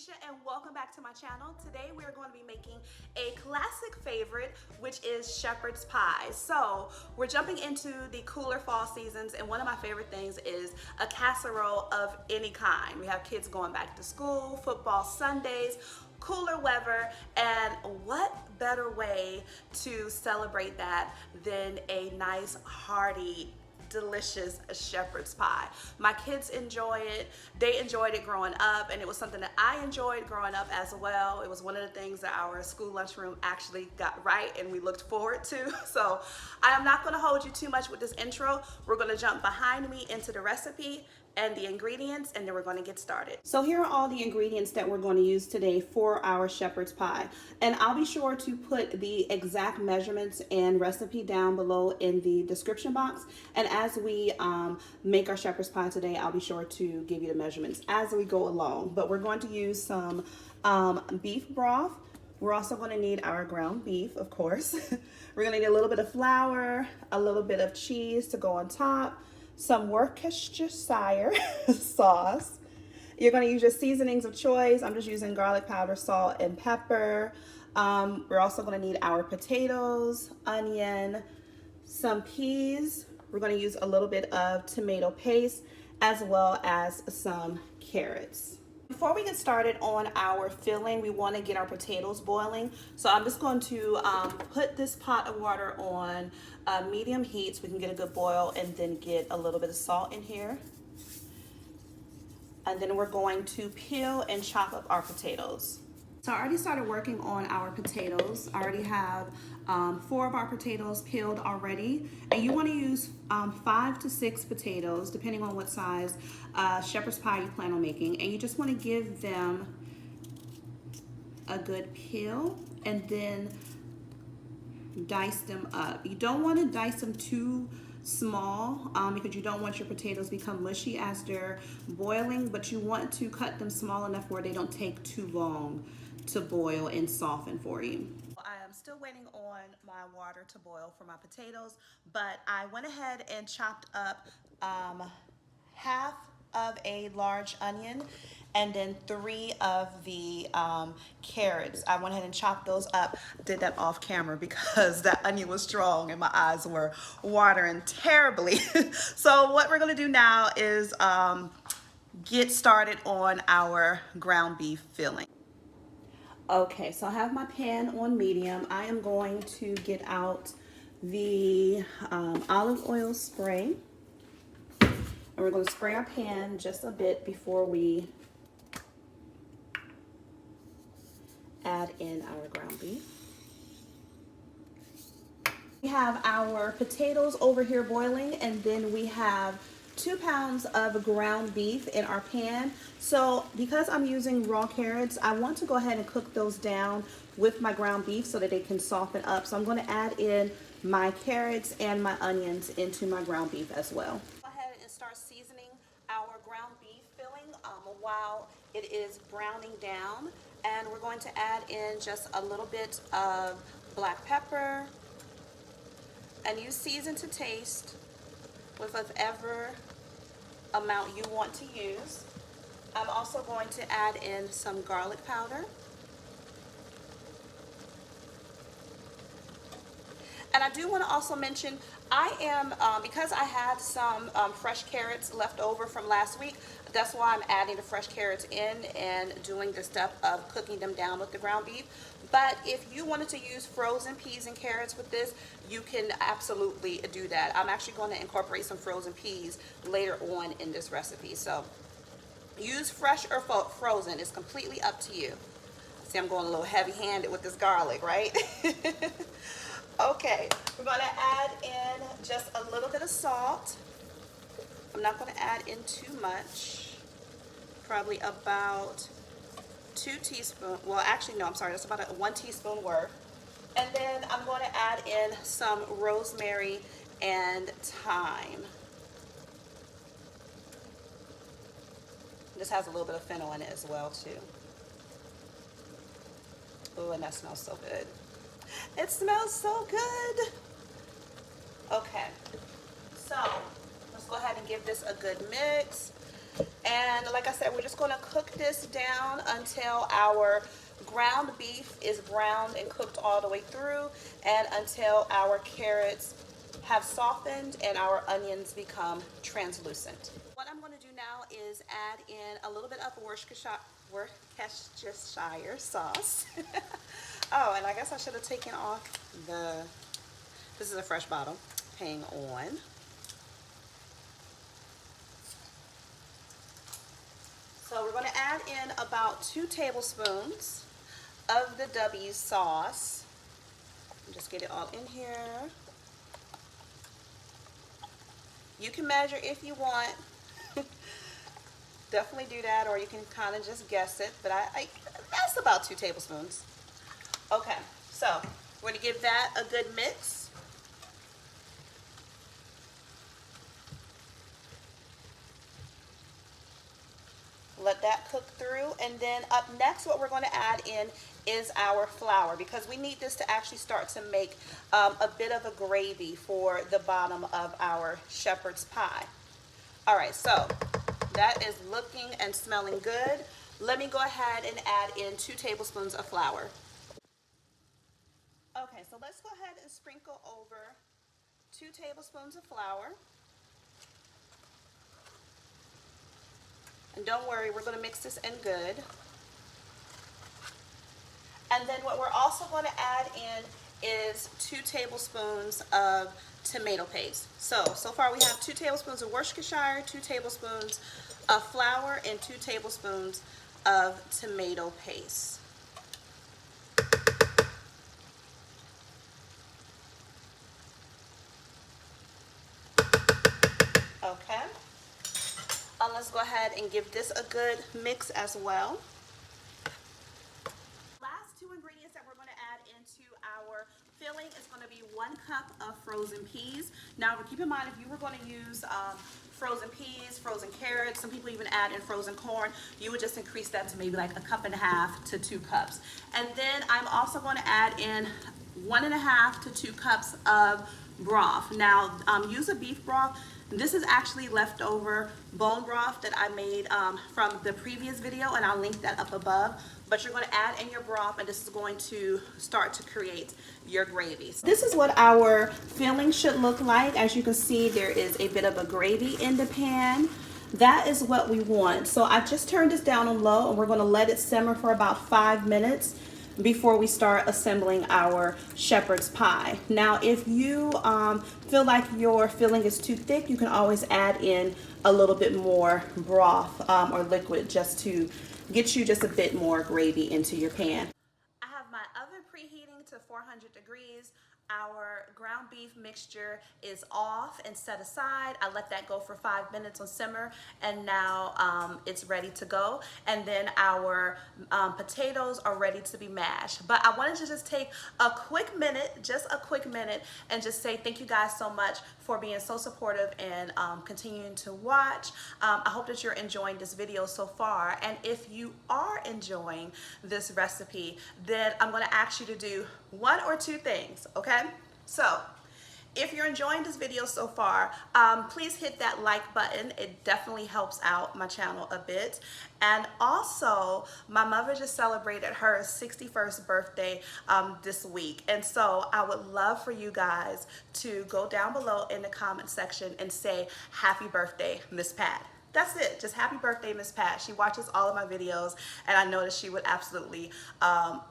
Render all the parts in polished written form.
Keisha and welcome back to my channel. Today we are going to be making a classic favorite, which is shepherd's pie. So we're jumping into the cooler fall seasons, and one of my favorite things is a casserole of any kind. We have kids going back to school, football Sundays, cooler weather, and what better way to celebrate that than a nice hearty delicious shepherd's pie. My kids enjoy it. They enjoyed it growing up, and it was something that I enjoyed growing up as well. It was one of the things that our school lunchroom actually got right and we looked forward to. So I am not going to hold you too much with this intro. We're going to jump behind me into the recipe and the ingredients, and then we're going to get started. So here are all the ingredients that we're going to use today for our shepherd's pie, and I'll be sure to put the exact measurements and recipe down below in the description box. And as we make our shepherd's pie today, I'll be sure to give you the measurements as we go along. But we're going to use some beef broth. We're also going to need our ground beef, of course. We're going to need a little bit of flour, a little bit of cheese to go on top, some Worcestershire sauce. You're going to use your seasonings of choice. I'm just using garlic powder, salt, and pepper. We're also going to need our potatoes, onion, some peas. We're going to use a little bit of tomato paste, as well as some carrots. Before we get started on our filling, we want to get our potatoes boiling. So I'm just going to put this pot of water on medium heat so we can get a good boil, and then get a little bit of salt in here. And then we're going to peel and chop up our potatoes. So I already started working on our potatoes. I already have 4 of our potatoes peeled already. And you want to use 5 to 6 potatoes, depending on what size shepherd's pie you plan on making. And you just want to give them a good peel and then dice them up. You don't want to dice them too small because you don't want your potatoes to become mushy as they're boiling, but you want to cut them small enough where they don't take too long to boil and soften for you. I am still waiting on my water to boil for my potatoes, but I went ahead and chopped up half of a large onion and then 3 of the carrots. I went ahead and chopped those up. Did that off camera because that onion was strong and my eyes were watering terribly. So what we're gonna do now is get started on our ground beef filling. Okay, so I have my pan on medium. I am going to get out the olive oil spray. And we're going to spray our pan just a bit before we add in our ground beef. We have our potatoes over here boiling, and then we have 2 pounds of ground beef in our pan. So because I'm using raw carrots, I want to go ahead and cook those down with my ground beef so that they can soften up. So I'm going to add in my carrots and my onions into my ground beef as well. Go ahead and start seasoning our ground beef filling while it is browning down. And we're going to add in just a little bit of black pepper, and you season to taste with whatever amount you want to use. I'm also going to add in some garlic powder. And I do want to also mention, I am, because I had some fresh carrots left over from last week, that's why I'm adding the fresh carrots in and doing the step of cooking them down with the ground beef. But if you wanted to use frozen peas and carrots with this, you can absolutely do that. I'm actually going to incorporate some frozen peas later on in this recipe. So use fresh or frozen, it's completely up to you. See, I'm going a little heavy-handed with this garlic, right? Okay, we're going to add in just a little bit of salt. I'm not going to add in too much, probably about 2 teaspoons. Well, actually, no, I'm sorry, that's about 1 teaspoon worth. And then I'm going to add in some rosemary and thyme. This has a little bit of fennel in it as well, too. Oh, and that smells so good. It smells so good. Okay, so let's go ahead and give this a good mix. And like I said, we're just gonna cook this down until our ground beef is browned and cooked all the way through, and until our carrots have softened and our onions become translucent. What I'm gonna do now is add in a little bit of Worcestershire sauce. Oh, and I guess I should have taken off this is a fresh bottle. Hang on. So we're going to add in about 2 tablespoons of the W sauce. Just get it all in here. You can measure if you want. Definitely do that, or you can kind of just guess it, but I that's about 2 tablespoons. Okay, so we're going to give that a good mix. Let that cook through, and then up next what we're going to add in is our flour, because we need this to actually start to make a bit of a gravy for the bottom of our shepherd's pie. All right, so that is looking and smelling good. Let me go ahead and add in 2 tablespoons of flour. Okay, so let's go ahead and sprinkle over 2 tablespoons of flour. And don't worry, we're going to mix this in good. And then what we're also going to add in is 2 tablespoons of tomato paste. So far we have 2 tablespoons of Worcestershire, 2 tablespoons of flour, and 2 tablespoons of tomato paste. Okay. Let's go ahead and give this a good mix as well. Last 2 ingredients that we're going to add into our filling is going to be 1 cup of frozen peas. Now keep in mind, if you were going to use frozen peas, frozen carrots, some people even add in frozen corn, you would just increase that to maybe like 1.5 cups to 2 cups. And then I'm also going to add in 1.5 to 2 cups of broth. Now use a beef broth. This is actually leftover bone broth that I made from the previous video, and I'll link that up above. But you're going to add in your broth, and this is going to start to create your gravies. This is what our filling should look like. As you can see, there is a bit of a gravy in the pan. That is what we want. So I just turned this down on low, and we're going to let it simmer for about 5 minutes before we start assembling our shepherd's pie. Now if you feel like your filling is too thick, you can always add in a little bit more broth or liquid just to get you just a bit more gravy into your pan. I have my oven preheating to 400 degrees. Our ground beef mixture is off and set aside. I let that go for 5 minutes on simmer, and now it's ready to go. And then our potatoes are ready to be mashed. But I wanted to just take a quick minute, and just say thank you guys so much for being so supportive and continuing to watch. I hope that you're enjoying this video so far. And if you are enjoying this recipe, then I'm going to ask you to do 1 or 2 things, okay? So if you're enjoying this video so far, please hit that like button. It definitely helps out my channel a bit. And also, my mother just celebrated her 61st birthday this week. And so I would love for you guys to go down below in the comment section and say, "Happy birthday, Miss Pat." That's it. Just happy birthday, Miss Pat. She watches all of my videos, and I know that she would absolutely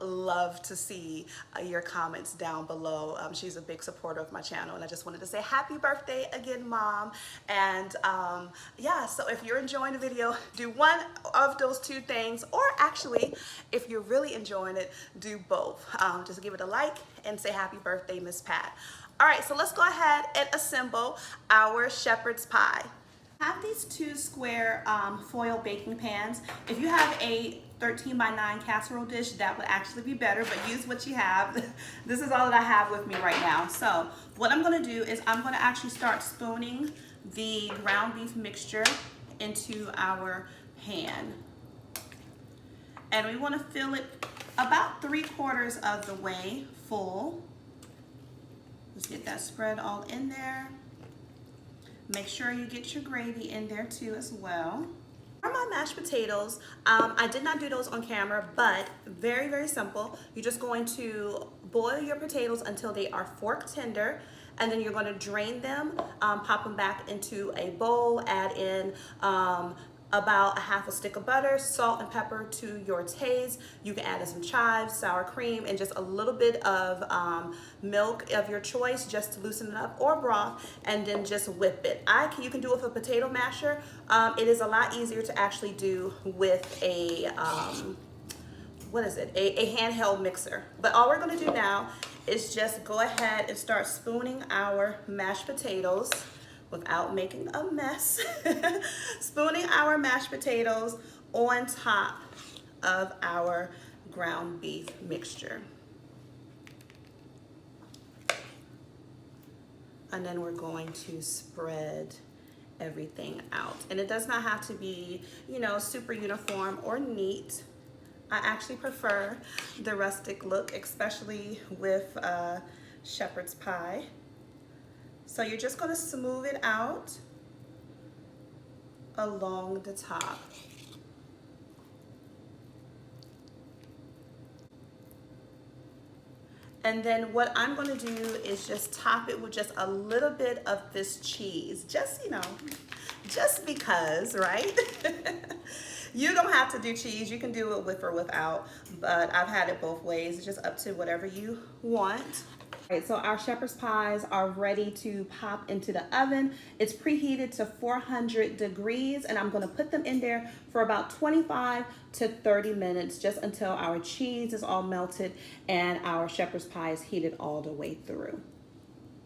love to see your comments down below. She's a big supporter of my channel, and I just wanted to say happy birthday again, Mom. And yeah, so if you're enjoying the video, do 1 of those 2 things, or actually, if you're really enjoying it, do both. Just give it a like and say happy birthday, Miss Pat. All right, so let's go ahead and assemble our shepherd's pie. I have these 2 square foil baking pans. If you have a 13 by 9 casserole dish, that would actually be better, but use what you have. This is all that I have with me right now. So what I'm going to do is I'm going to actually start spooning the ground beef mixture into our pan. And we want to fill it about 3/4 of the way full. Let's get that spread all in there. Make sure you get your gravy in there too as well. For my mashed potatoes, I did not do those on camera, but very, very simple. You're just going to boil your potatoes until they are fork tender, and then you're going to drain them, pop them back into a bowl, add in about a half a stick of butter, salt and pepper to your taste. You can add in some chives, sour cream, and just a little bit of milk of your choice just to loosen it up, or broth, and then just whip it. You can do it with a potato masher. It is a lot easier to actually do with a a handheld mixer. But all we're going to do now is just go ahead and start spooning our mashed potatoes without making a mess. Spooning our mashed potatoes on top of our ground beef mixture. And then we're going to spread everything out. And it does not have to be, you know, super uniform or neat. I actually prefer the rustic look, especially with shepherd's pie. So you're just going to smooth it out along the top. And then what I'm going to do is just top it with just a little bit of this cheese. Just, you know, just because, right? You don't have to do cheese. You can do it with or without, but I've had it both ways. It's just up to whatever you want. All right, so our shepherd's pies are ready to pop into the oven. It's preheated to 400 degrees, and I'm gonna put them in there for about 25 to 30 minutes, just until our cheese is all melted and our shepherd's pie is heated all the way through.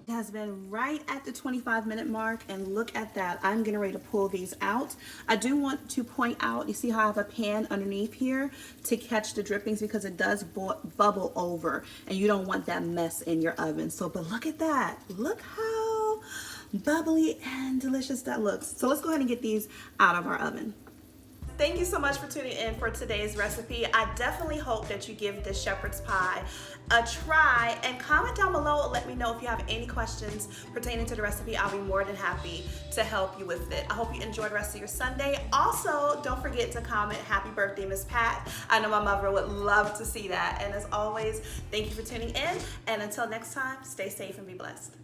It has been right at the 25-minute mark, and look at that. I'm getting ready to pull these out. I do want to point out, you see how I have a pan underneath here to catch the drippings, because it does bubble over and you don't want that mess in your oven. So, but look at that. Look how bubbly and delicious that looks. So let's go ahead and get these out of our oven. Thank you so much for tuning in for today's recipe. I definitely hope that you give this shepherd's pie a try, and comment down below and let me know if you have any questions pertaining to the recipe. I'll be more than happy to help you with it. I hope you enjoy the rest of your Sunday. Also, don't forget to comment happy birthday, Miss Pat. I know my mother would love to see that. And as always, thank you for tuning in, and until next time, stay safe and be blessed.